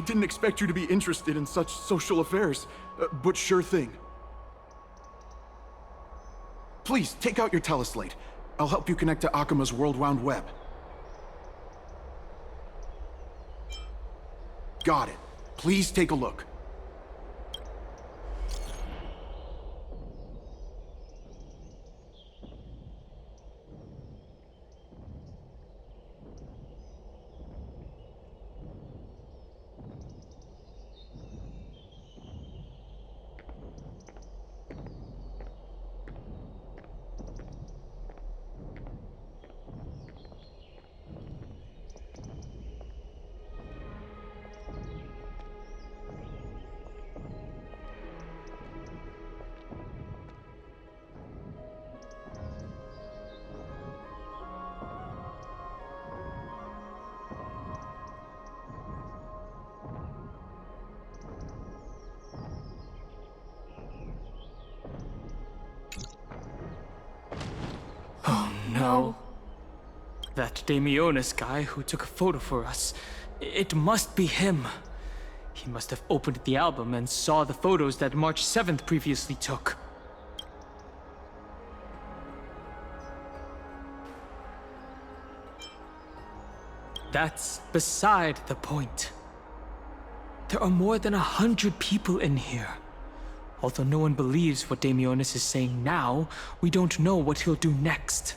I didn't expect you to be interested in such social affairs, but sure thing. Please, take out your teleslate. I'll help you connect to Akuma's World Wound Web. Got it. Please take a look. No. That Damionis guy who took a photo for us. It must be him. He must have opened the album and saw the photos that March 7th previously took. That's beside the point. There are more than 100 people in here. Although no one believes what Damionis is saying now, we don't know what he'll do next.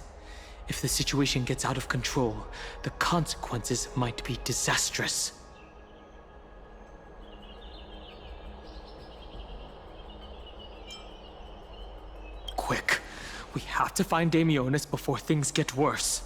If the situation gets out of control, the consequences might be disastrous. Quick, we have to find Damionis before things get worse.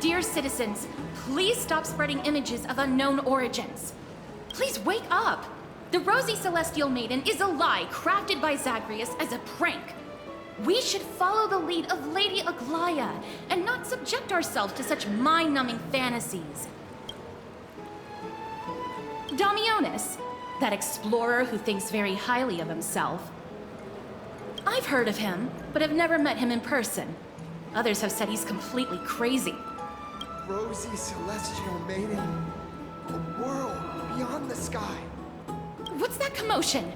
Dear citizens, please stop spreading images of unknown origins. Please wake up! The Rosy Celestial Maiden is a lie crafted by Zagreus as a prank. We should follow the lead of Lady Aglaya and not subject ourselves to such mind-numbing fantasies. Damionis, that explorer who thinks very highly of himself. I've heard of him, but have never met him in person. Others have said he's completely crazy. Rosy Celestial Maiden, a world beyond the sky. What's that commotion?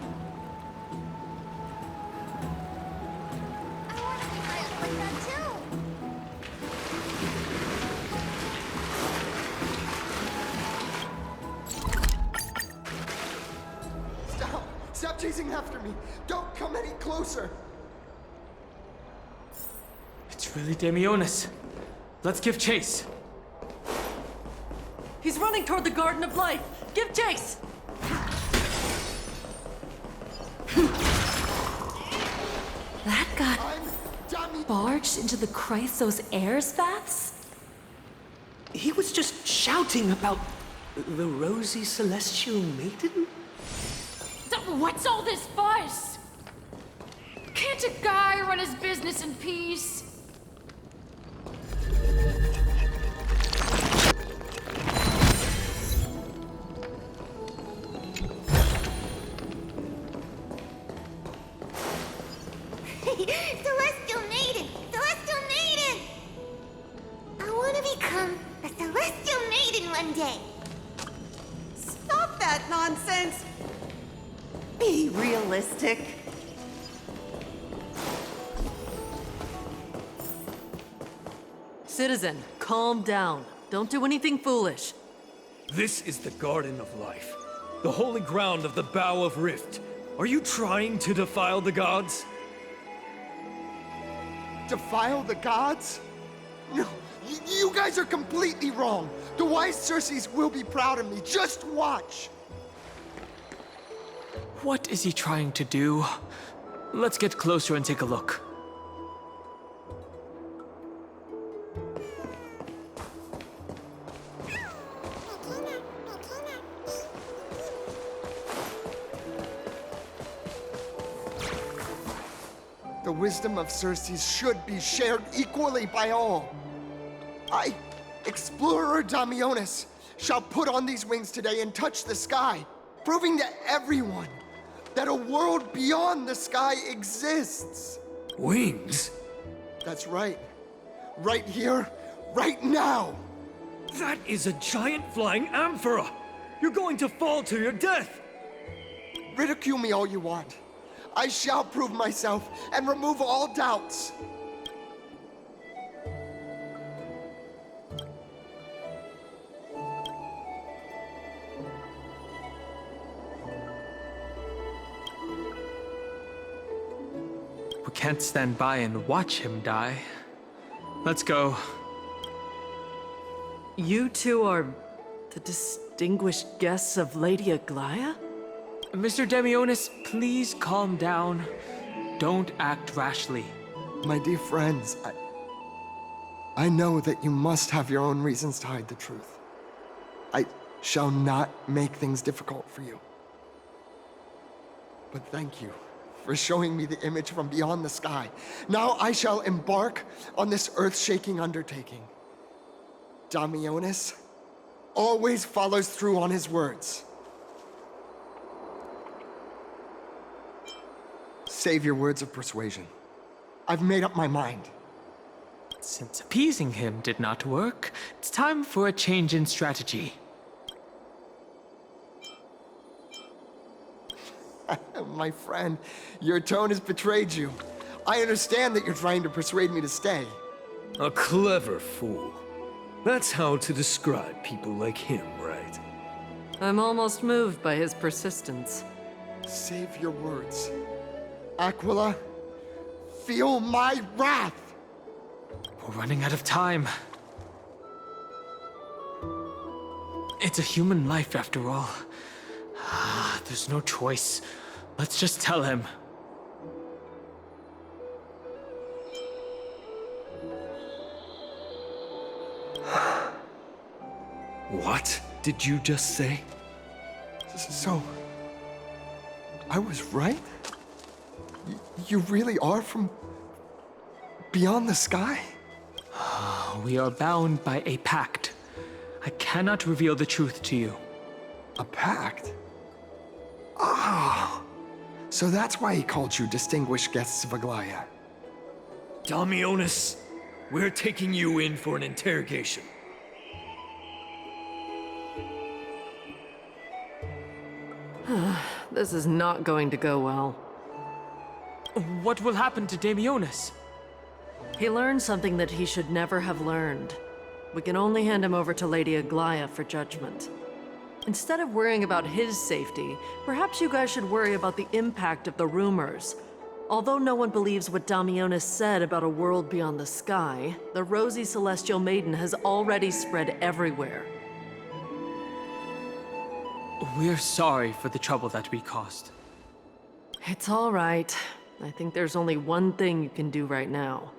I want to be high up like that too. Stop! Stop chasing after me! Don't come any closer! It's really Damionis. Let's give chase. He's running toward the Garden of Life! Give chase! That got barged into the Chrysos Airs baths? He was just shouting about the Rosy Celestial Maiden? What's all this fuss? Can't a guy run his business in peace? Celestial Maiden! Celestial Maiden! I want to become a Celestial Maiden one day. Stop that nonsense! Be realistic. Citizen, calm down. Don't do anything foolish. This is the Garden of Life, the holy ground of the Bow of Rift. Are you trying to defile the gods? Defile the gods? No, you guys are completely wrong. The wise Circes will be proud of me. Just watch. What is he trying to do? Let's get closer and take a look. the wisdom of Circes should be shared equally by all. I, Explorer Damionis, shall put on these wings today and touch the sky, proving to everyone that a world beyond the sky exists. Wings? That's right. Right here, right now. That is a giant flying amphora! You're going to fall to your death! Ridicule me all you want. I shall prove myself and remove all doubts. We can't stand by and watch him die. Let's go. You two are the distinguished guests of Lady Aglaya? Mr. Demionis, please calm down. Don't act rashly. My dear friends, I know that you must have your own reasons to hide the truth. I shall not make things difficult for you. But thank you for showing me the image from beyond the sky. Now I shall embark on this earth-shaking undertaking. Damionis always follows through on his words. Save your words of persuasion. I've made up my mind. Since appeasing him did not work, it's time for a change in strategy. My friend, your tone has betrayed you. I understand that you're trying to persuade me to stay. A clever fool. That's how to describe people like him, right? I'm almost moved by his persistence. Save your words. Aquila, feel my wrath! We're running out of time. It's a human life after all. There's no choice. Let's just tell him. What did you just say? So, I was right? You really are from beyond the sky? We are bound by a pact. I cannot reveal the truth to you. A pact? Ah! So that's why he called you distinguished guests of Aglaya. Damionis, we're taking you in for an interrogation. This is not going to go well. What will happen to Damionis? He learned something that he should never have learned. We can only hand him over to Lady Aglaya for judgment. Instead of worrying about his safety, perhaps you guys should worry about the impact of the rumors. Although no one believes what Damionis said about a world beyond the sky, the rosy celestial maiden has already spread everywhere. We're sorry for the trouble that we caused. It's all right. I think there's only one thing you can do right now.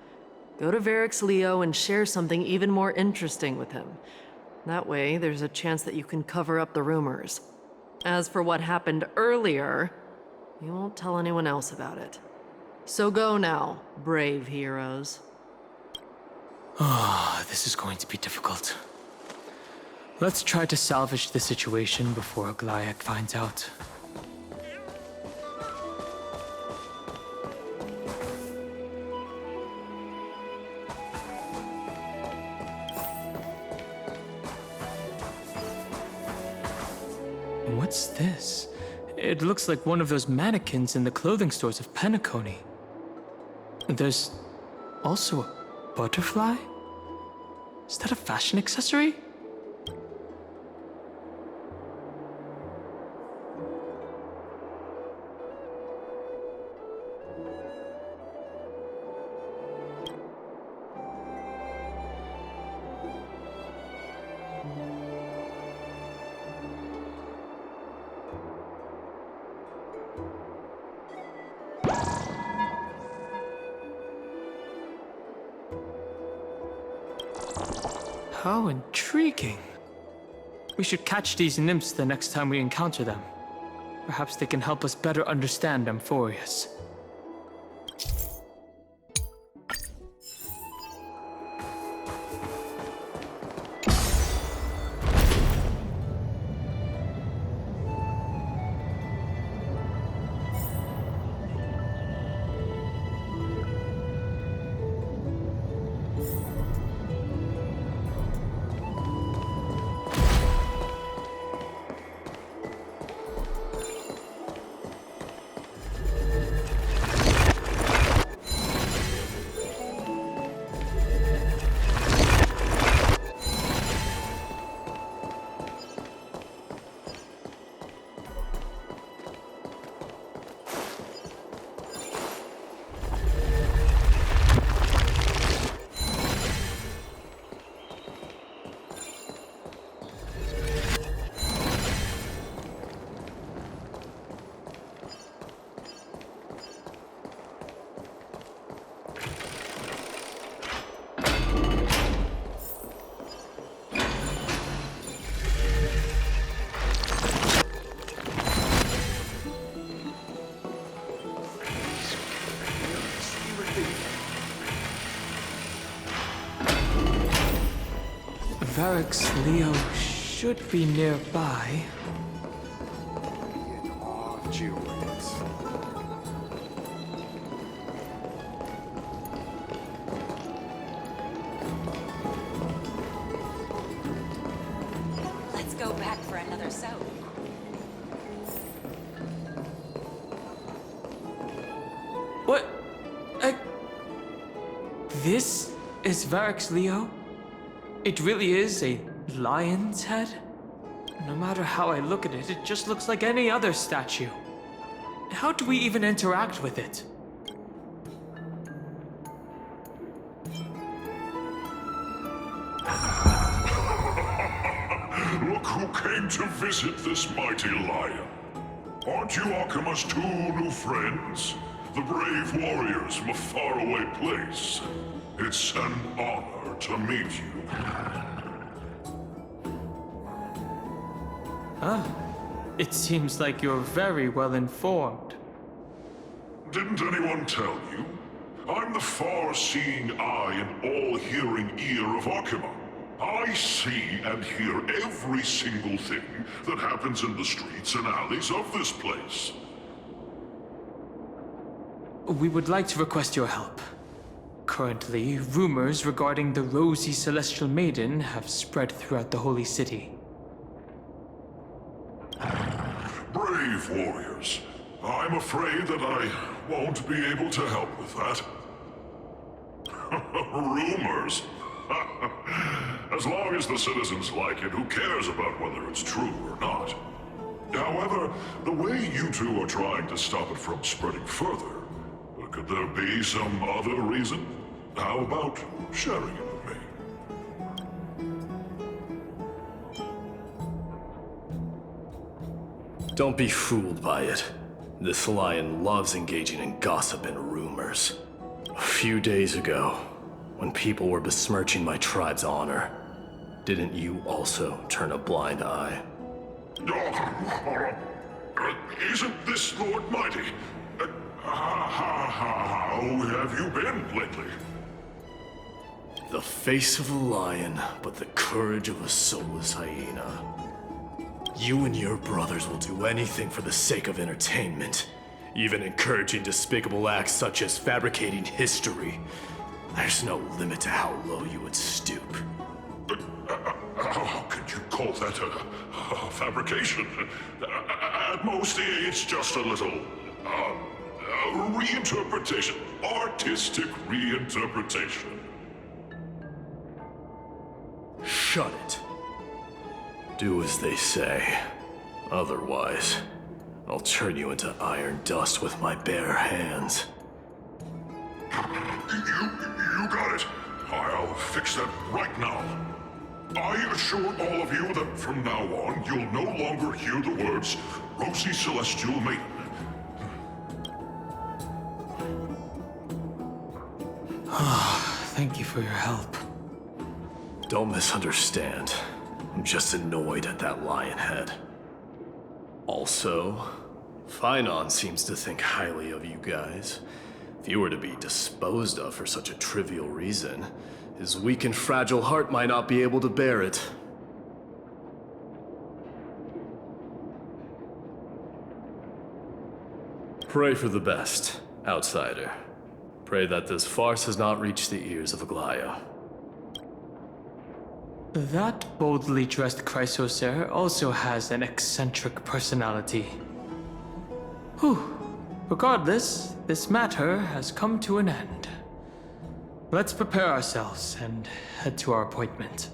Go to Varix Leo and share something even more interesting with him. That way, there's a chance that you can cover up the rumors. As for what happened earlier, you won't tell anyone else about it. So go now, brave heroes. This is going to be difficult. Let's try to salvage the situation before Aglaya finds out. What's this? It looks like one of those mannequins in the clothing stores of Penacony. There's also a butterfly? Is that a fashion accessory? How intriguing. We should catch these nymphs the next time we encounter them. Perhaps they can help us better understand Amphorius. Varix Leo should be nearby. In awe of Geoids. Let's go back for another soak. What? This is Varix Leo? It really is a lion's head? No matter how I look at it, it just looks like any other statue. How do we even interact with it? Look who came to visit this mighty lion. Aren't you Akima's two new friends? The brave warriors from a faraway place. It's an honor to meet you. It seems like you're very well informed. Didn't anyone tell you? I'm the far-seeing eye and all-hearing ear of Akima. I see and hear every single thing that happens in the streets and alleys of this place. We would like to request your help. Currently, rumors regarding the Rosy Celestial Maiden have spread throughout the Holy City. Brave warriors. I'm afraid that I won't be able to help with that. Rumors? As long as the citizens like it, who cares about whether it's true or not? However, the way you two are trying to stop it from spreading further, could there be some other reason? How about sharing it with me? Don't be fooled by it. This lion loves engaging in gossip and rumors. A few days ago, when people were besmirching my tribe's honor, didn't you also turn a blind eye? Isn't this Lord Mighty? How have you been lately? The face of a lion, but the courage of a soulless hyena. You and your brothers will do anything for the sake of entertainment, even encouraging despicable acts such as fabricating history. There's no limit to how low you would stoop. How could you call that a fabrication? At most, it's just a little reinterpretation. Artistic reinterpretation. Shut it. Do as they say. Otherwise, I'll turn you into iron dust with my bare hands. You got it. I'll fix that right now. I assure all of you that from now on, you'll no longer hear the words Rosy Celestial Maiden. Thank you for your help. Don't misunderstand. I'm just annoyed at that lion head. Also, Finon seems to think highly of you guys. If you were to be disposed of for such a trivial reason, his weak and fragile heart might not be able to bear it. Pray for the best, outsider. Pray that this farce has not reached the ears of Aglaia. That boldly dressed Chrysosaur also has an eccentric personality. Whew. Regardless, this matter has come to an end. Let's prepare ourselves and head to our appointment.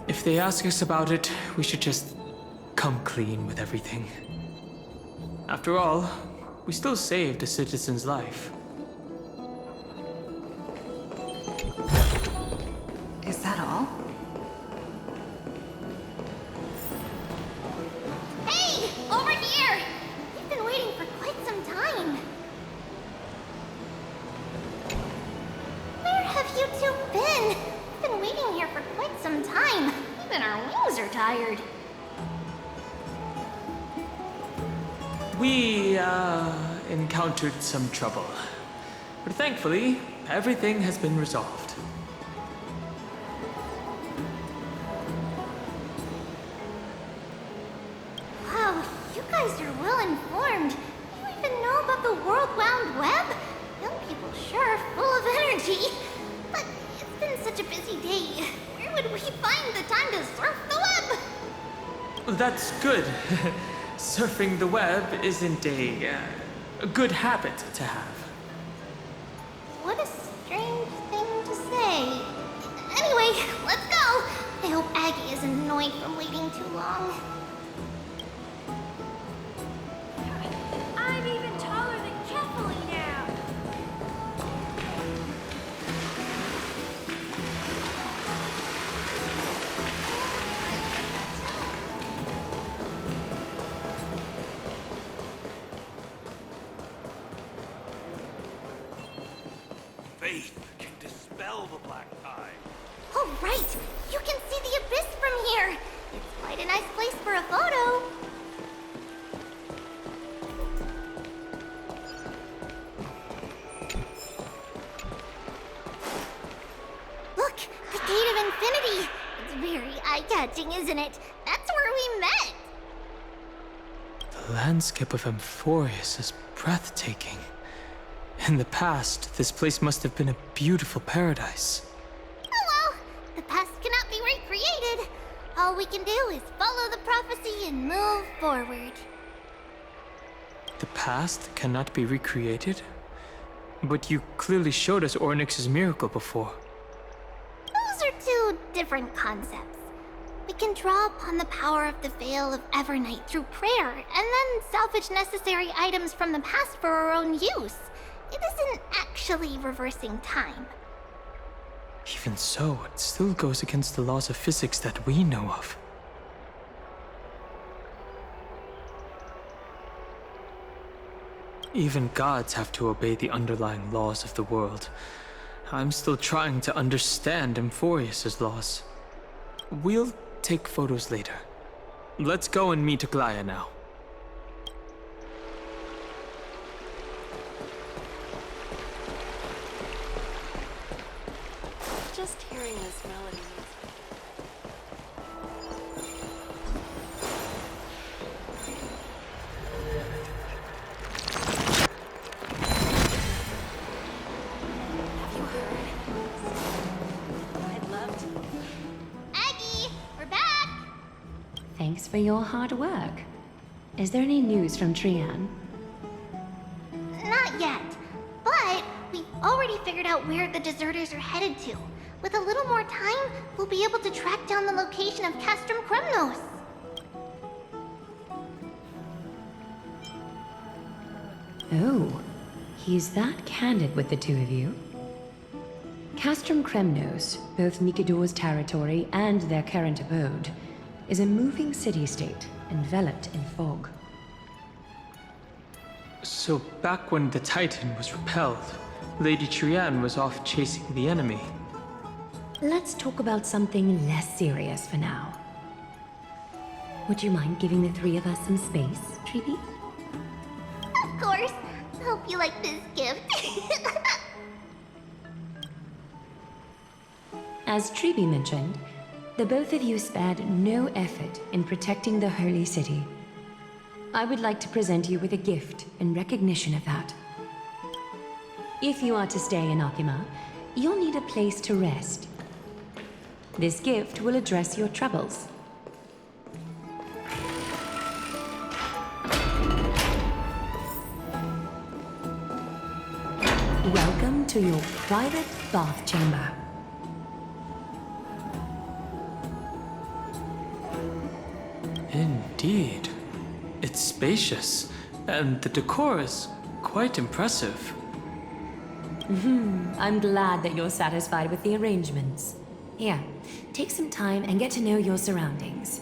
If they ask us about it, we should just come clean with everything. After all, we still saved a citizen's life. Is that all? Hey! Over here! We've been waiting for quite some time. Where have you two been? We've been waiting here for quite some time. Even our wings are tired. We, encountered some trouble. But thankfully, everything has been resolved. guys are well informed. You even know about the World Wound Web? Young people sure are full of energy. But it's been such a busy day. Where would we find the time to surf the web? That's good. Surfing the web isn't a good habit to have. What a strange thing to say. Anyway, let's go. I hope Aggie isn't annoyed from waiting too long. I'm even taller than Kefali now. Faith can dispel the black eye. Oh, right! You can see the abyss from here! It's quite a nice place for a photo. Look! The Gate of Infinity! It's very eye-catching, isn't it? That's where we met! The landscape of Amphorius is breathtaking. In the past, this place must have been a beautiful paradise. Oh well, the past cannot be recreated. All we can do is follow the prophecy and move forward. The past cannot be recreated? But you clearly showed us Ornyx's miracle before. Those are two different concepts. We can draw upon the power of the Veil of Evernight through prayer, and then salvage necessary items from the past for our own use. It isn't actually reversing time. Even so, it still goes against the laws of physics that we know of. Even gods have to obey the underlying laws of the world. I'm still trying to understand Amphorius's laws. We'll take photos later. Let's go and meet Aglaya now. Just hearing this melody Aggie, we're back! Thanks for your hard work. Is there any news from Trian? Not yet, but we've already figured out where the deserters are headed to. With a little more time, we'll be able to track down the location of Castrum Kremnos. Oh, he's that candid with the two of you. Castrum Kremnos, both Nikidor's territory and their current abode, is a moving city-state enveloped in fog. So back when the Titan was repelled, Lady Trian was off chasing the enemy. Let's talk about something less serious for now. Would you mind giving the three of us some space, Treeby? Of course. Hope you like this gift. As Treeby mentioned, the both of you spared no effort in protecting the holy city. I would like to present you with a gift in recognition of that. If you are to stay in Akima, you'll need a place to rest. This gift will address your troubles. Welcome to your private bath chamber. Indeed. It's spacious, and the decor is quite impressive. I'm glad that you're satisfied with the arrangements. Here, take some time and get to know your surroundings.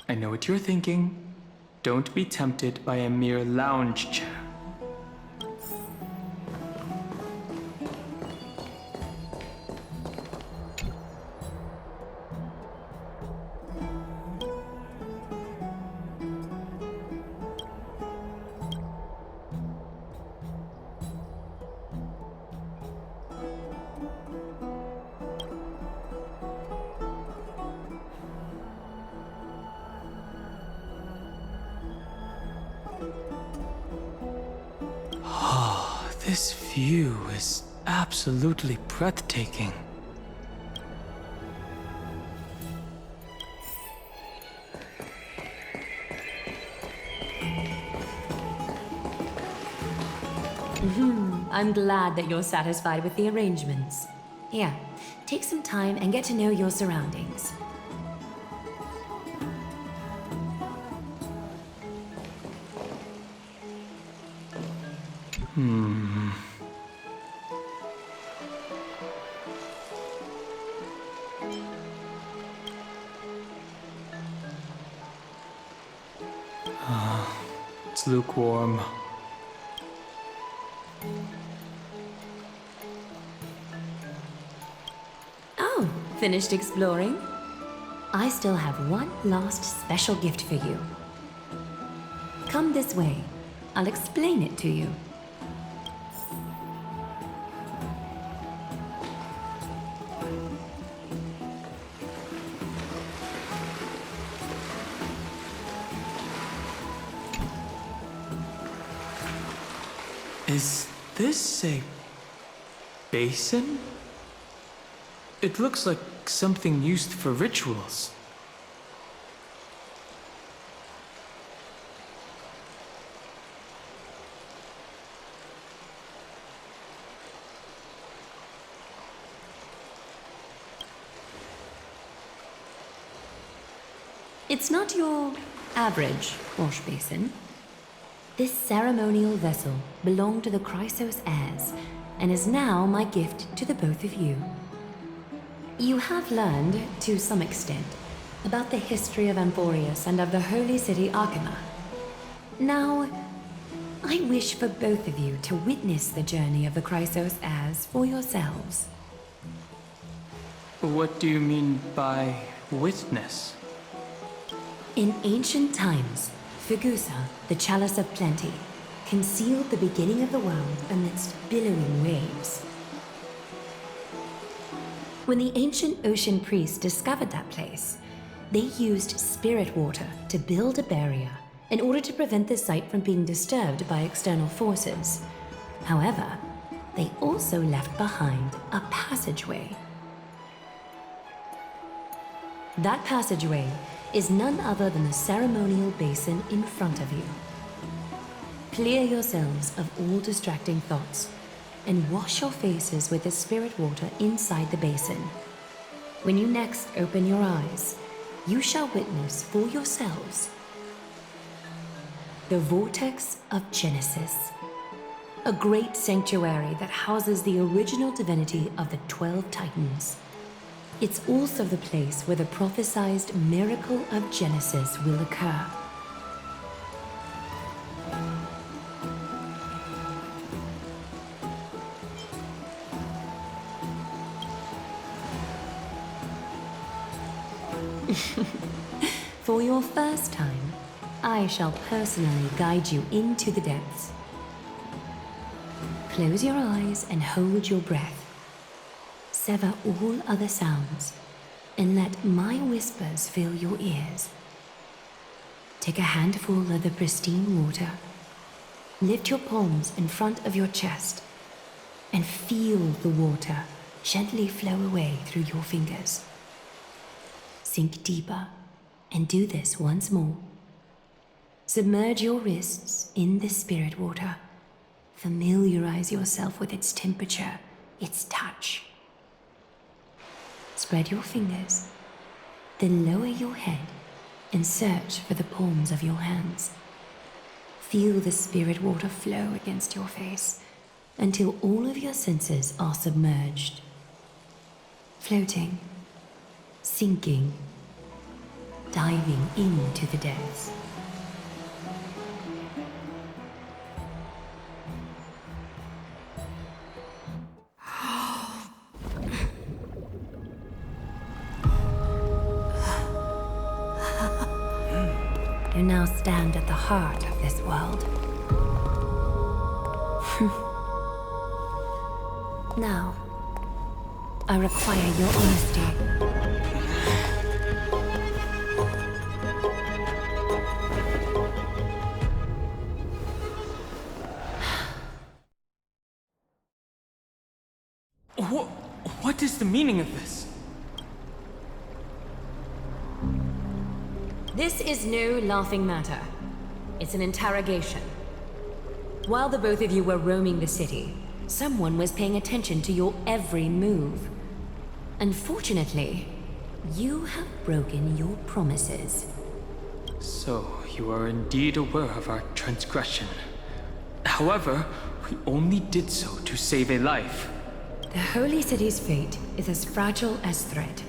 I know what you're thinking. Don't be tempted by a mere lounge chair. This view is absolutely breathtaking. I'm glad that you're satisfied with the arrangements. Here, take some time and get to know your surroundings. It's lukewarm. Oh, finished exploring? I still have one last special gift for you. Come this way. I'll explain it to you. Is this a basin? It looks like something used for rituals. It's not your average wash basin. This ceremonial vessel belonged to the Chrysos heirs and is now my gift to the both of you. You have learned, to some extent, about the history of Amphorius and of the holy city Archima. Now, I wish for both of you to witness the journey of the Chrysos heirs for yourselves. What do you mean by witness? In ancient times, Fugusa, the Chalice of Plenty, concealed the beginning of the world amidst billowing waves. When the ancient ocean priests discovered that place, they used spirit water to build a barrier in order to prevent the site from being disturbed by external forces. However, they also left behind a passageway. That passageway is none other than the ceremonial basin in front of you. Clear yourselves of all distracting thoughts and wash your faces with the spirit water inside the basin. When you next open your eyes, you shall witness for yourselves the Vortex of Genesis, a great sanctuary that houses the original divinity of the 12 Titans. It's also the place where the prophesied miracle of Genesis will occur. For your first time, I shall personally guide you into the depths. Close your eyes and hold your breath. Sever all other sounds, and let my whispers fill your ears. Take a handful of the pristine water, lift your palms in front of your chest, and feel the water gently flow away through your fingers. Sink deeper, and do this once more. Submerge your wrists in the spirit water. Familiarize yourself with its temperature, its touch. Spread your fingers, then lower your head and search for the palms of your hands. Feel the spirit water flow against your face until all of your senses are submerged. Floating, sinking, diving into the depths. You now stand at the heart of this world. Now, I require your honesty. What is the meaning of this? This is no laughing matter. It's an interrogation. While the both of you were roaming the city, someone was paying attention to your every move. Unfortunately, you have broken your promises. So, you are indeed aware of our transgression. However, we only did so to save a life. The Holy City's fate is as fragile as thread.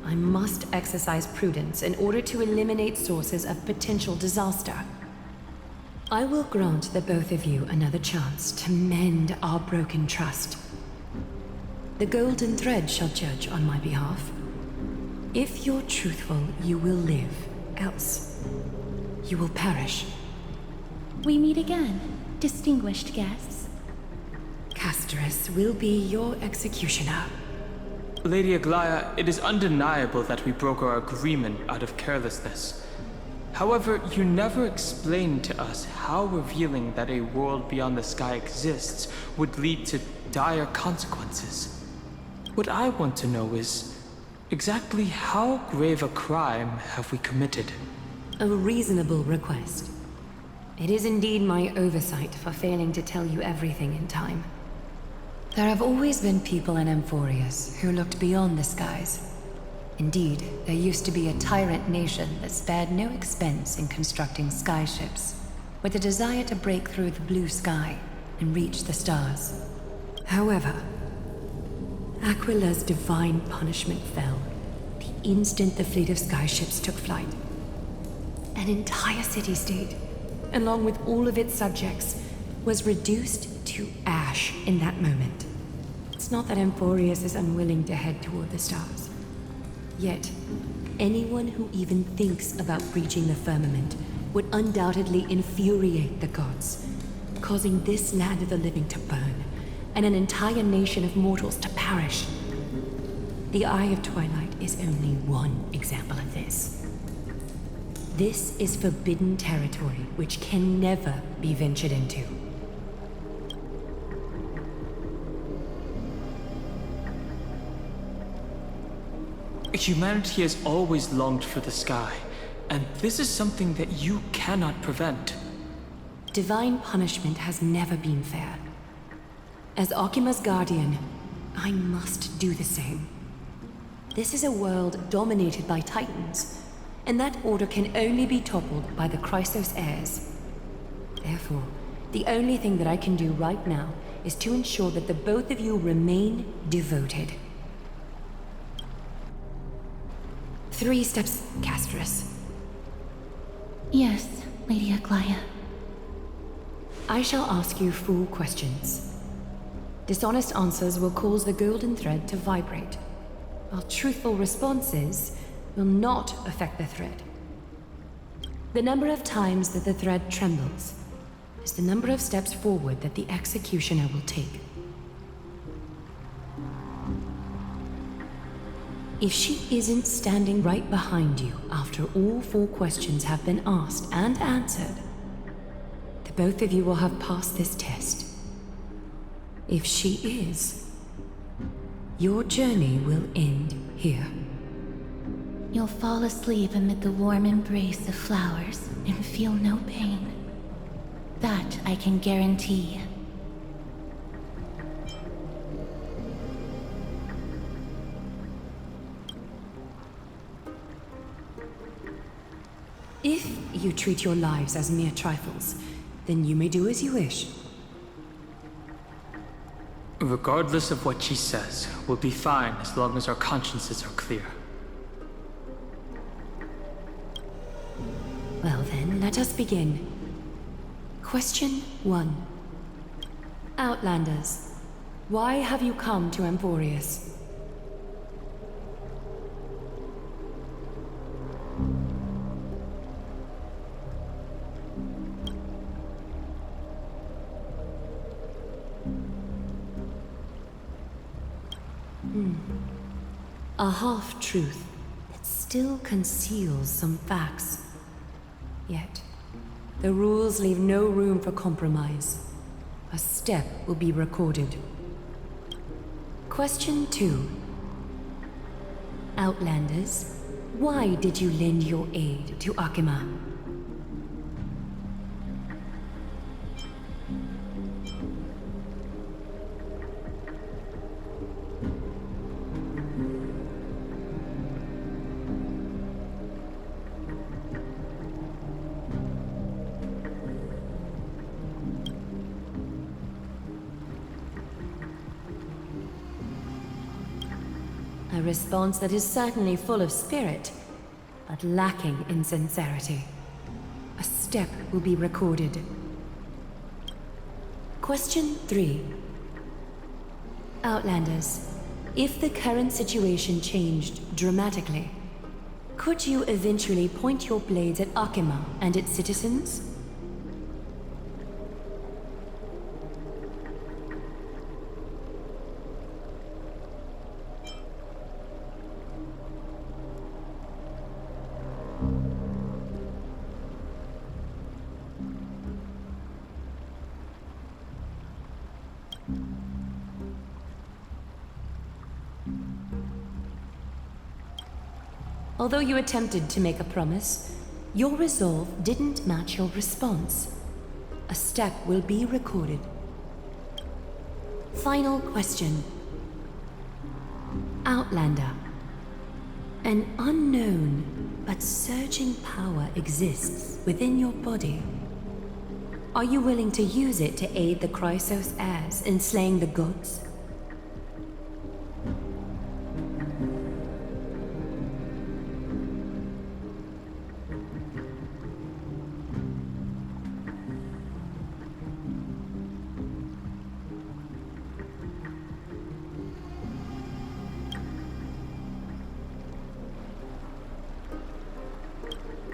I must exercise prudence in order to eliminate sources of potential disaster. I will grant the both of you another chance to mend our broken trust. The golden thread shall judge on my behalf. If you're truthful, you will live. Else, you will perish. We meet again, distinguished guests. Castris will be your executioner. Lady Aglaya, it is undeniable that we broke our agreement out of carelessness. However, you never explained to us how revealing that a world beyond the sky exists would lead to dire consequences. What I want to know is, exactly how grave a crime have we committed? A reasonable request. It is indeed my oversight for failing to tell you everything in time. There have always been people in Amphorius who looked beyond the skies. Indeed, there used to be a tyrant nation that spared no expense in constructing skyships, with a desire to break through the blue sky and reach the stars. However, Aquila's divine punishment fell the instant the fleet of skyships took flight. An entire city-state, along with all of its subjects, was reduced to ash in that moment. It's not that Amphorius is unwilling to head toward the stars. Yet, anyone who even thinks about breaching the firmament would undoubtedly infuriate the gods, causing this land of the living to burn, and an entire nation of mortals to perish. The Eye of Twilight is only one example of this. This is forbidden territory which can never be ventured into. Humanity has always longed for the sky, and this is something that you cannot prevent. Divine punishment has never been fair. As Akima's guardian, I must do the same. This is a world dominated by Titans, and that order can only be toppled by the Chrysos heirs. Therefore, the only thing that I can do right now is to ensure that the both of you remain devoted. 3 steps, Castris. Yes, Lady Aglaya. I shall ask you 4 questions. Dishonest answers will cause the golden thread to vibrate, while truthful responses will not affect the thread. The number of times that the thread trembles is the number of steps forward that the executioner will take. If she isn't standing right behind you after all 4 questions have been asked and answered, the both of you will have passed this test. If she is, your journey will end here. You'll fall asleep amid the warm embrace of flowers and feel no pain. That I can guarantee. If you treat your lives as mere trifles, then you may do as you wish. Regardless of what she says, we'll be fine as long as our consciences are clear. Well then, let us begin. Question 1. Outlanders, why have you come to Amphorius? A half-truth that still conceals some facts. Yet, the rules leave no room for compromise. A step will be recorded. Question 2. Outlanders, why did you lend your aid to Akima? A response that is certainly full of spirit, but lacking in sincerity. A step will be recorded. Question 3. Outlanders, if the current situation changed dramatically, could you eventually point your blades at Akima and its citizens? Although you attempted to make a promise, your resolve didn't match your response. A step will be recorded. Final question. Outlander. An unknown but surging power exists within your body. Are you willing to use it to aid the Chrysos heirs in slaying the gods?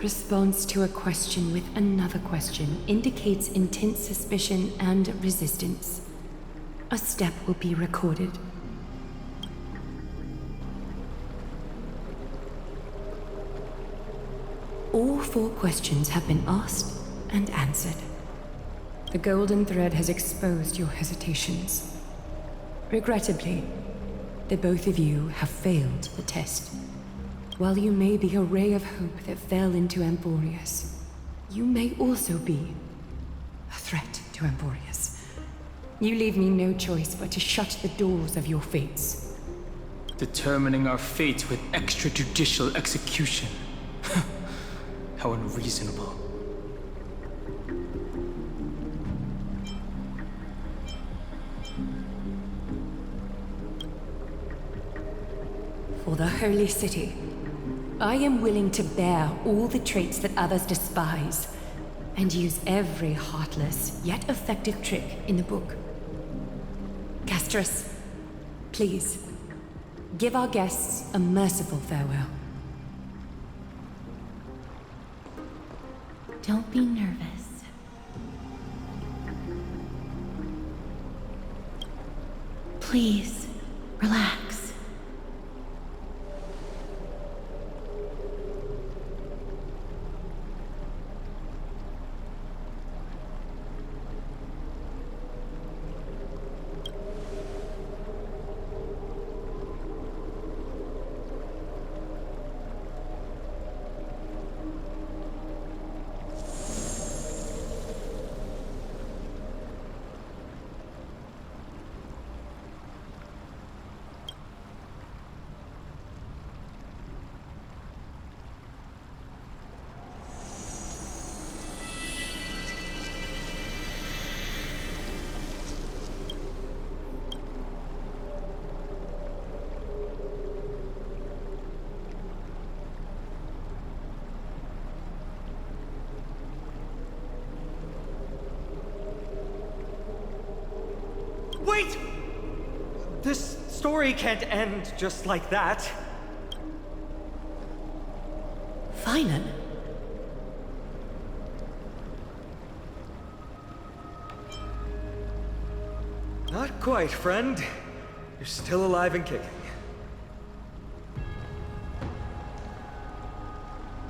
Response to a question with another question indicates intense suspicion and resistance. A step will be recorded. All 4 questions have been asked and answered. The golden thread has exposed your hesitations. Regrettably, the both of you have failed the test. While you may be a ray of hope that fell into Amborius, you may also be a threat to Amborius. You leave me no choice but to shut the doors of your fates. Determining our fates with extrajudicial execution. How unreasonable. For the Holy City, I am willing to bear all the traits that others despise, and use every heartless yet effective trick in the book. Castris, please, give our guests a merciful farewell. Don't be nervous. Please, relax. Wait! This story can't end just like that. Phylon? Not quite, friend. You're still alive and kicking.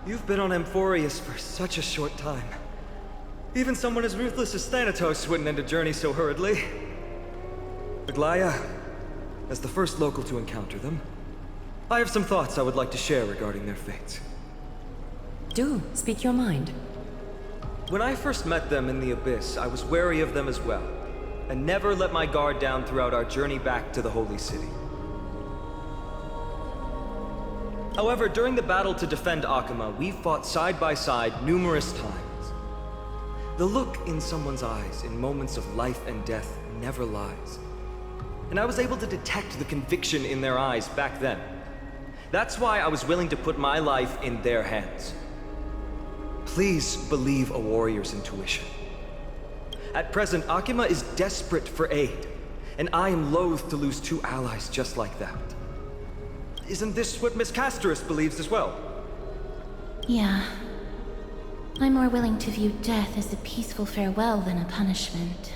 You've been on Amphorius for such a short time. Even someone as ruthless as Thanatos wouldn't end a journey so hurriedly. Aglaya, as the first local to encounter them, I have some thoughts I would like to share regarding their fates. Do speak your mind. When I first met them in the Abyss, I was wary of them as well, and never let my guard down throughout our journey back to the Holy City. However, during the battle to defend Akama, we fought side by side numerous times. The look in someone's eyes in moments of life and death never lies. And I was able to detect the conviction in their eyes back then. That's why I was willing to put my life in their hands. Please believe a warrior's intuition. At present, Akama is desperate for aid, and I am loath to lose two allies just like that. Isn't this what Miss Casterus believes as well? Yeah. I'm more willing to view death as a peaceful farewell than a punishment.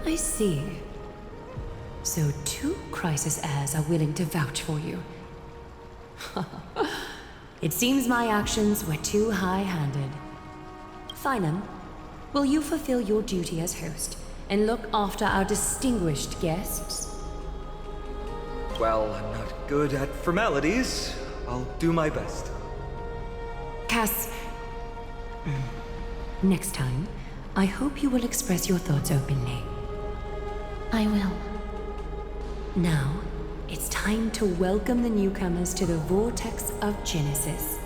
I see. So two Crisis heirs are willing to vouch for you. It seems my actions were too high-handed. Finam, will you fulfill your duty as host and look after our distinguished guests? Well, I'm not good at formalities. I'll do my best. Cass, next time, I hope you will express your thoughts openly. I will. Now, it's time to welcome the newcomers to the Vortex of Genesis.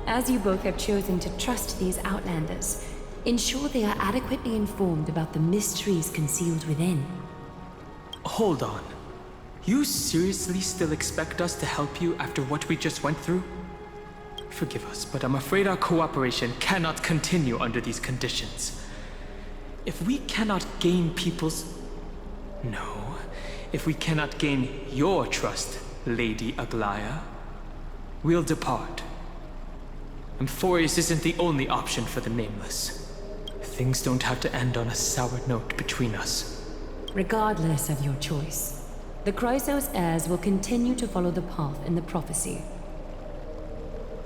As you both have chosen to trust these Outlanders, ensure they are adequately informed about the mysteries concealed within. Hold on. You seriously still expect us to help you after what we just went through? Forgive us, but I'm afraid our cooperation cannot continue under these conditions. If we cannot gain people's... No. If we cannot gain your trust, Lady Aglaya, we'll depart. Amphorius isn't the only option for the Nameless. Things don't have to end on a sour note between us. Regardless of your choice, the Chrysos heirs will continue to follow the path in the prophecy.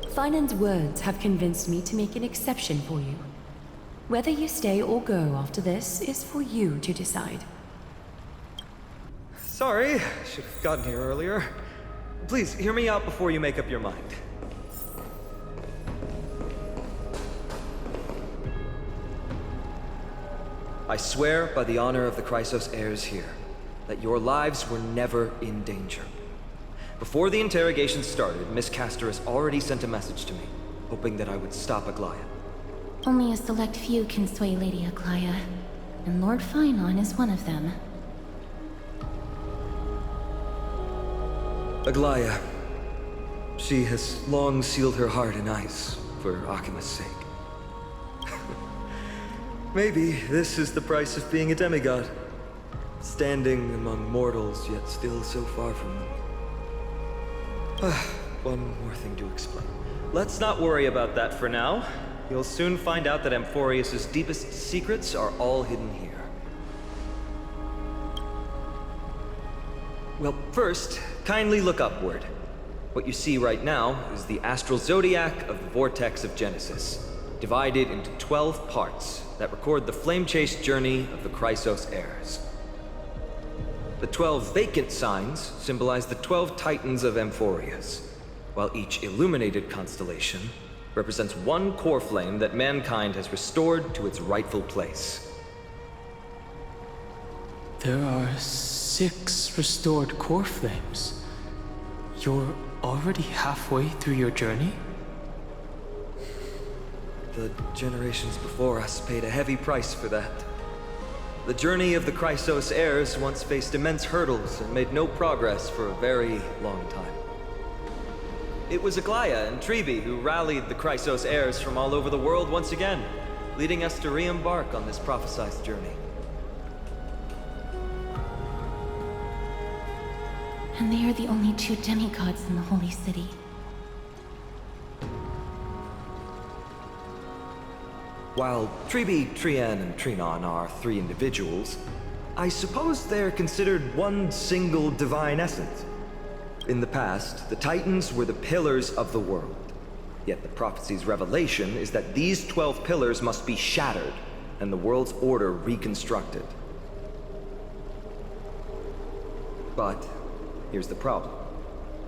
Finan's words have convinced me to make an exception for you. Whether you stay or go after this is for you to decide. Sorry, should have gotten here earlier. Please, hear me out before you make up your mind. I swear by the honor of the Chrysos heirs here, that your lives were never in danger. Before the interrogation started, Miss Casterus already sent a message to me, hoping that I would stop Aglaya. Only a select few can sway Lady Aglaya, and Lord Finon is one of them. Aglaya. She has long sealed her heart in ice for Akima's sake. Maybe this is the price of being a demigod. Standing among mortals, yet still so far from them. One more thing to explain. Let's not worry about that for now. You'll soon find out that Amphorius' deepest secrets are all hidden here. Well, first, kindly look upward. What you see right now is the astral zodiac of the Vortex of Genesis, divided into 12 parts that record the flame-chased journey of the Chrysos heirs. The 12 vacant signs symbolize the 12 titans of Amphorius, while each illuminated constellation represents one core flame that mankind has restored to its rightful place. There are 6 restored core flames. You're already halfway through your journey? The generations before us paid a heavy price for that. The journey of the Chrysos heirs once faced immense hurdles and made no progress for a very long time. It was Aglaya and Tribi who rallied the Chrysos heirs from all over the world once again, leading us to re-embark on this prophesized journey. And they are the only 2 demigods in the Holy City. While Tribi, Trian, and Trinon are 3 individuals, I suppose they're considered one single divine essence. In the past, the Titans were the pillars of the world. Yet the prophecy's revelation is that these 12 pillars must be shattered, and the world's order reconstructed. But here's the problem.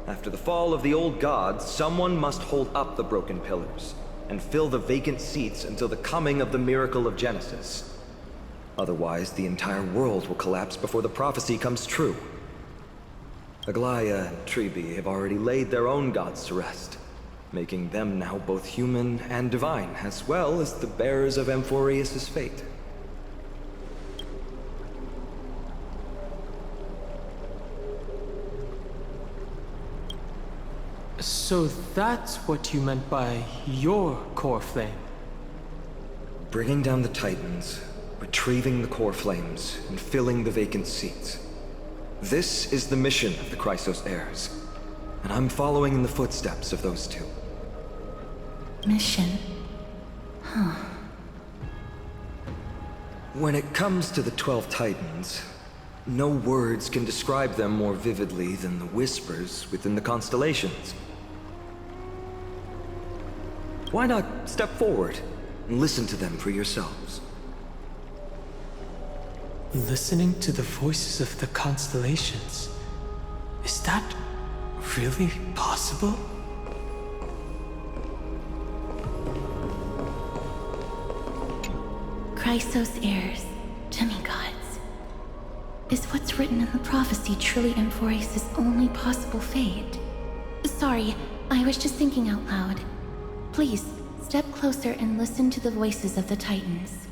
After the fall of the old gods, someone must hold up the broken pillars and fill the vacant seats until the coming of the miracle of Genesis. Otherwise, the entire world will collapse before the prophecy comes true. Aglaia and Tribi have already laid their own gods to rest, making them now both human and divine, as well as the bearers of Amphorius' fate. So that's what you meant by your core flame? Bringing down the Titans, retrieving the core flames, and filling the vacant seats. This is the mission of the Chrysos heirs, and I'm following in the footsteps of those two. Mission? Huh. When it comes to the 12 Titans, no words can describe them more vividly than the whispers within the constellations. Why not step forward and listen to them for yourselves? Listening to the voices of the constellations. Is that really possible? Chrysos heirs, demigods. Is what's written in the prophecy truly Amphorius' only possible fate? Sorry, I was just thinking out loud. Please, step closer and listen to the voices of the Titans.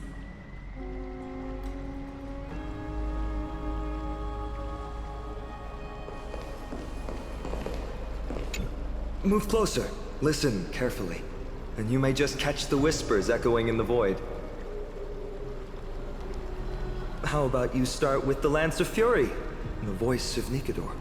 Move closer, listen carefully, and you may just catch the whispers echoing in the void. How about you start with the Lance of Fury, the voice of Nikador?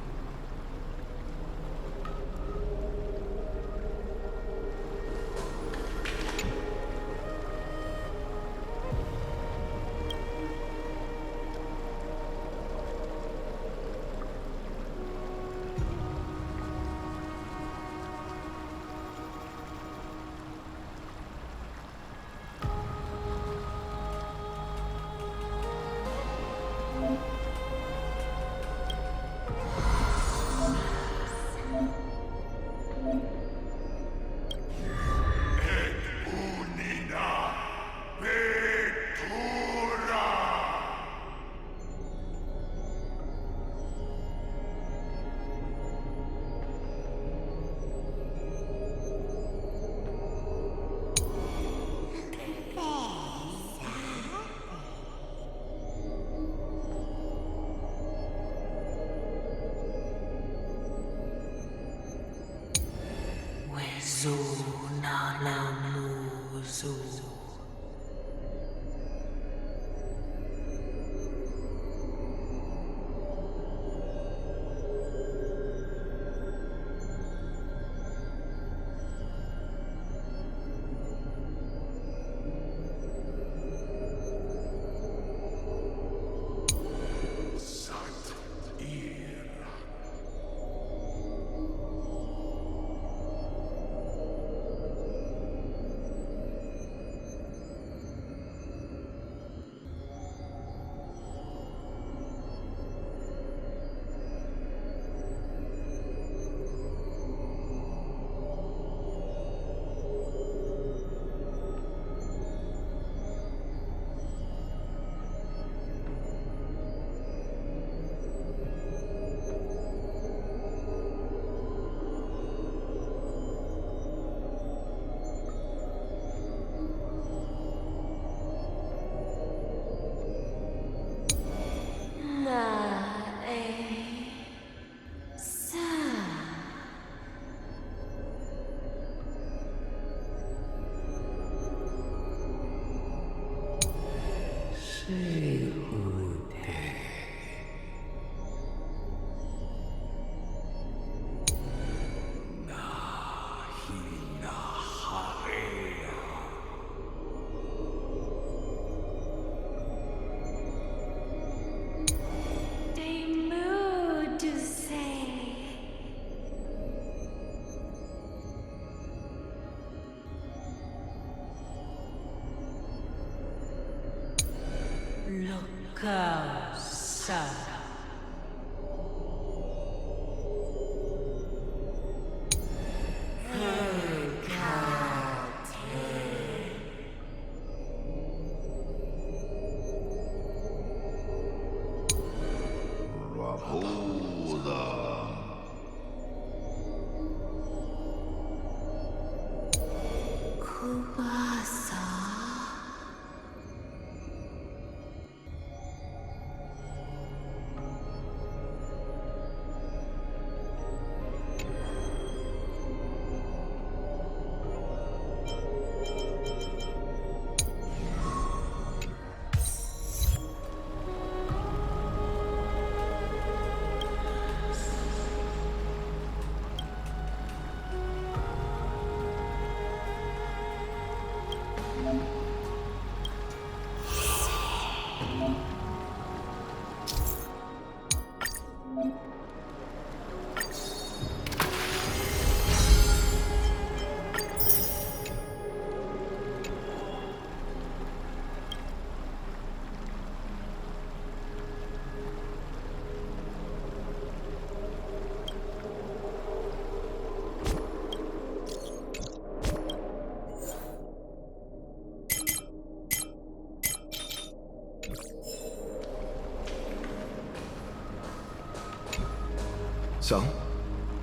So?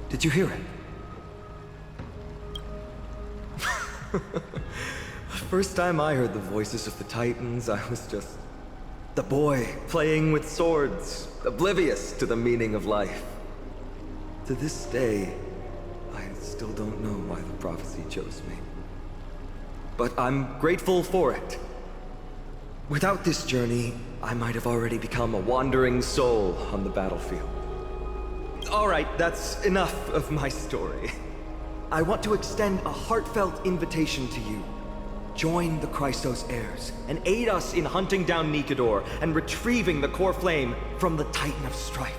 Did you hear it? First time I heard the voices of the Titans, I was just the boy playing with swords, oblivious to the meaning of life. To this day, I still don't know why the prophecy chose me. But I'm grateful for it. Without this journey, I might have already become a wandering soul on the battlefield. All right, that's enough of my story. I want to extend a heartfelt invitation to you. Join the Chrysos heirs and aid us in hunting down Nikador and retrieving the core flame from the Titan of Strife.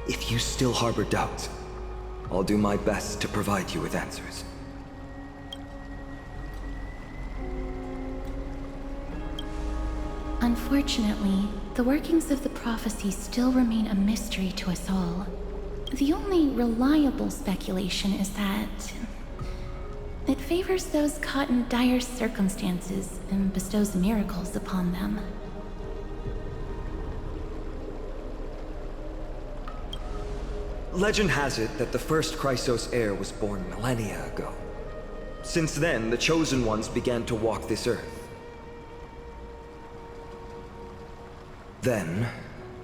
If you still harbor doubts, I'll do my best to provide you with answers. Unfortunately, the workings of the prophecy still remain a mystery to us all. The only reliable speculation is that it favors those caught in dire circumstances and bestows miracles upon them. Legend has it that the first Chrysos heir was born millennia ago. Since then, the Chosen Ones began to walk this earth. Then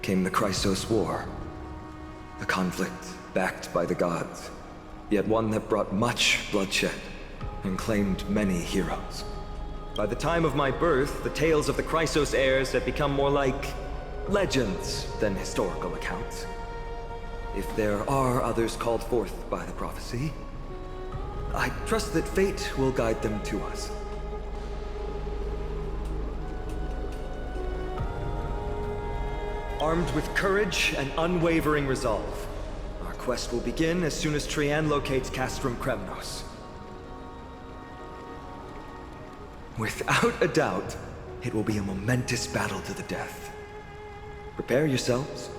came the Chrysos War. A conflict backed by the gods, yet one that brought much bloodshed and claimed many heroes. By the time of my birth, the tales of the Chrysos heirs had become more like legends than historical accounts. If there are others called forth by the prophecy, I trust that fate will guide them to us. Armed with courage and unwavering resolve, our quest will begin as soon as Trian locates Castrum Kremnos. Without a doubt, it will be a momentous battle to the death. Prepare yourselves.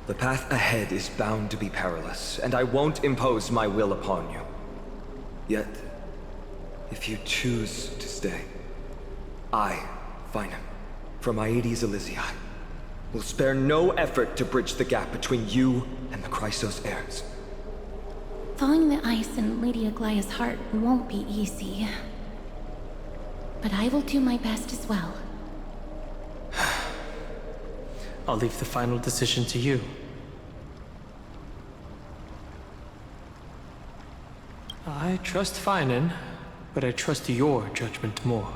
The path ahead is bound to be perilous, and I won't impose my will upon you. Yet, if you choose to stay, I, Finam, from Aedes Elysiae, will spare no effort to bridge the gap between you and the Chrysos heirs. Thawing the ice in Lady Aglaya's heart won't be easy. But I will do my best as well. I'll leave the final decision to you. I trust Finan, but I trust your judgment more.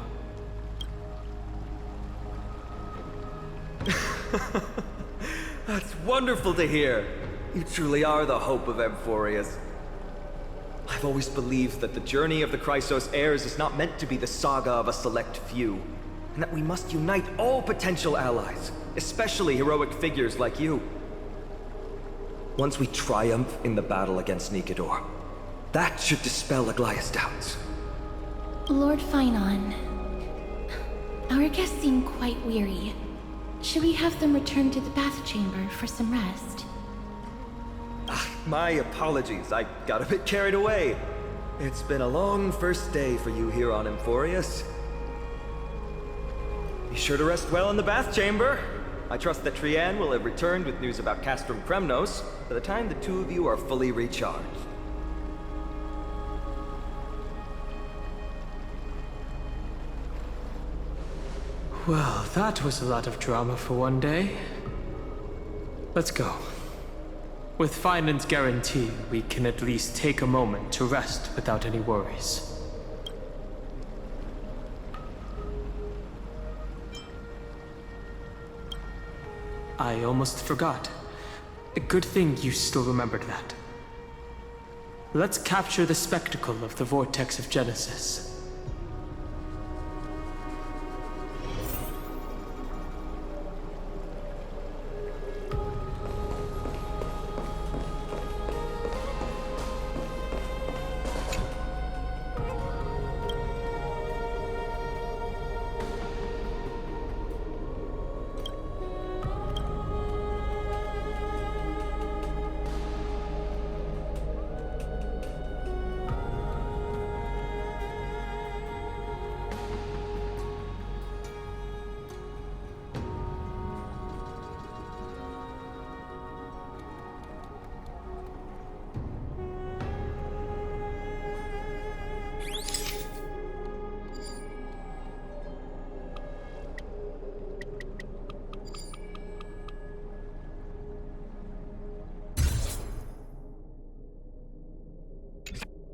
That's wonderful to hear. You truly are the hope of Amphorius. I've always believed that the journey of the Chrysos heirs is not meant to be the saga of a select few, and that we must unite all potential allies, especially heroic figures like you. Once we triumph in the battle against Nikador, that should dispel Aglaya's doubts. Lord Finan, Our guests seem quite weary. Should we have them return to the bath chamber for some rest? My apologies, I got a bit carried away. It's been a long first day for you here on Emphorius. Be sure to rest well in the bath chamber. I trust that Trianne will have returned with news about Castrum Kremnos by the time the two of you are fully recharged. Well, that was a lot of drama for one day. Let's go. With Finland's guarantee, we can at least take a moment to rest without any worries. I almost forgot. A good thing you still remembered that. Let's capture the spectacle of the Vortex of Genesis.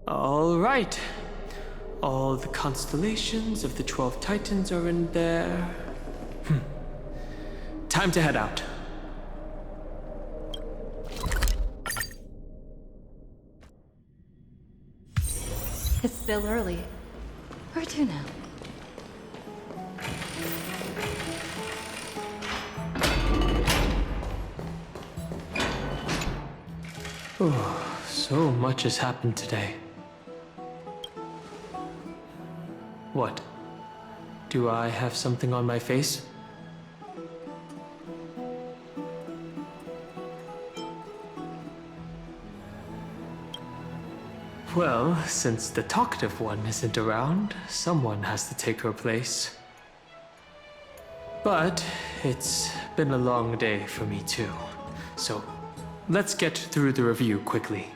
All right. All the constellations of the 12 Titans are in there. Time to head out. It's still early. Where to now? Oh, so much has happened today. What? Do I have something on my face? Well, since the talkative one isn't around, someone has to take her place. But it's been a long day for me too, so let's get through the review quickly.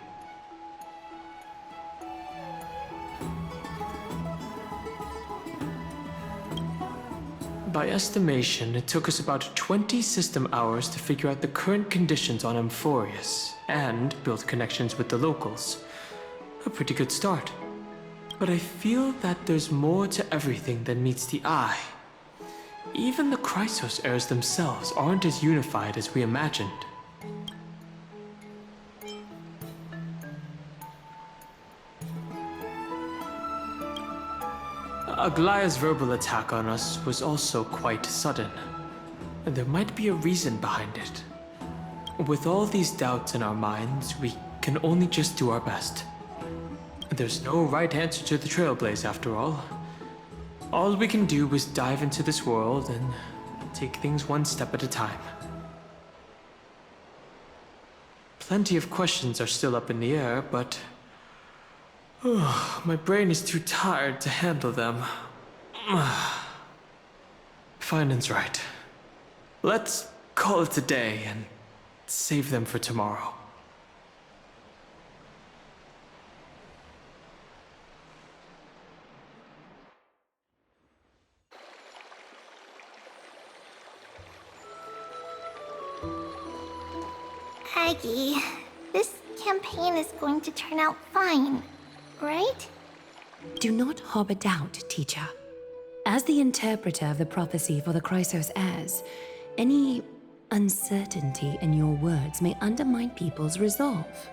By estimation, it took us about 20 system hours to figure out the current conditions on Emphorius and build connections with the locals. A pretty good start. But I feel that there's more to everything than meets the eye. Even the Chrysos heirs themselves aren't as unified as we imagined. Aglaya's verbal attack on us was also quite sudden, and there might be a reason behind it. With all these doubts in our minds, we can only just do our best. There's no right answer to the Trailblaze after all. All we can do is dive into this world and take things one step at a time. Plenty of questions are still up in the air, but my brain is too tired to handle them. Finance right. Let's call it a day and save them for tomorrow. Aggie, this campaign is going to turn out fine, right? Do not harbor doubt, teacher. As the interpreter of the prophecy for the Chrysos heirs, any uncertainty in your words may undermine people's resolve.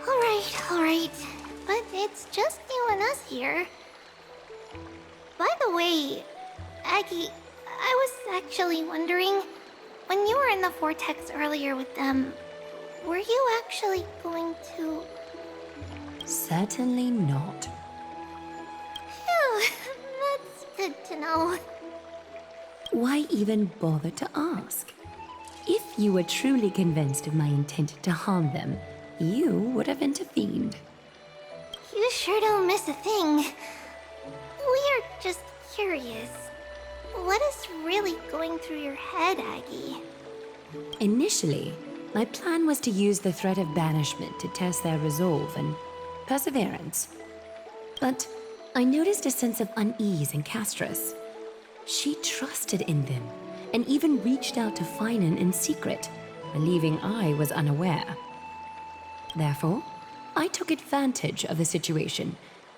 All right. But it's just you and us here. By the way, Aggie, I was actually wondering, when you were in the vortex earlier with them, were you actually going to... Certainly not. Phew, that's good to know. Why even bother to ask? If you were truly convinced of my intent to harm them, you would have intervened. You sure don't miss a thing. We're just curious. What is really going through your head, Aggie? Initially, my plan was to use the threat of banishment to test their resolve and perseverance. But I noticed a sense of unease in Castris. She trusted in them, and even reached out to Finan in secret, believing I was unaware. Therefore, I took advantage of the situation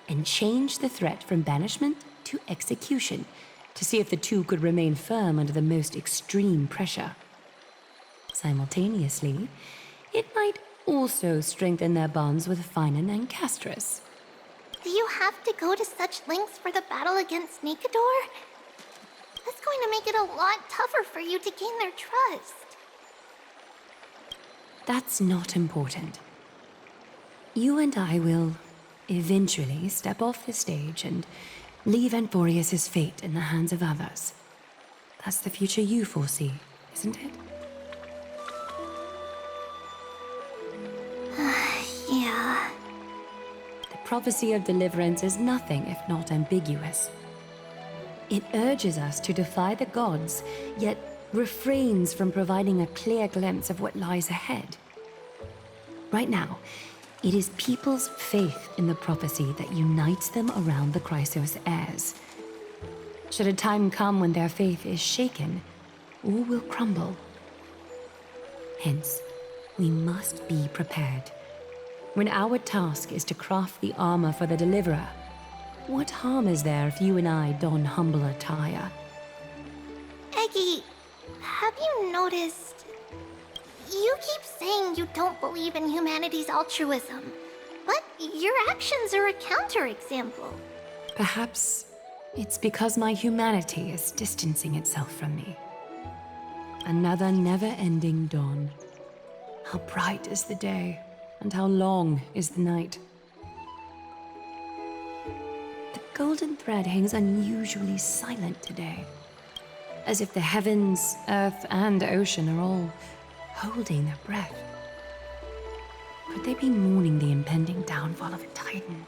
and changed the threat from banishment to execution to see if the two could remain firm under the most extreme pressure. Simultaneously, it might also strengthen their bonds with Finan and Castris. Do you have to go to such lengths for the battle against Nikador? That's going to make it a lot tougher for you to gain their trust. That's not important. You and I will eventually step off the stage and leave Anthorius' fate in the hands of others. That's the future you foresee, isn't it? Yeah. The prophecy of deliverance is nothing if not ambiguous. It urges us to defy the gods, yet refrains from providing a clear glimpse of what lies ahead. Right now, it is people's faith in the prophecy that unites them around the Chrysos heirs. Should a time come when their faith is shaken, all will crumble. Hence, we must be prepared. When our task is to craft the armor for the Deliverer, what harm is there if you and I don humble attire? Eggie, have you noticed? You keep saying you don't believe in humanity's altruism, but your actions are a counterexample. Perhaps it's because my humanity is distancing itself from me. Another never-ending dawn. How bright is the day, and how long is the night. The golden thread hangs unusually silent today, as if the heavens, earth, and ocean are all holding their breath. Could they be mourning the impending downfall of a titan?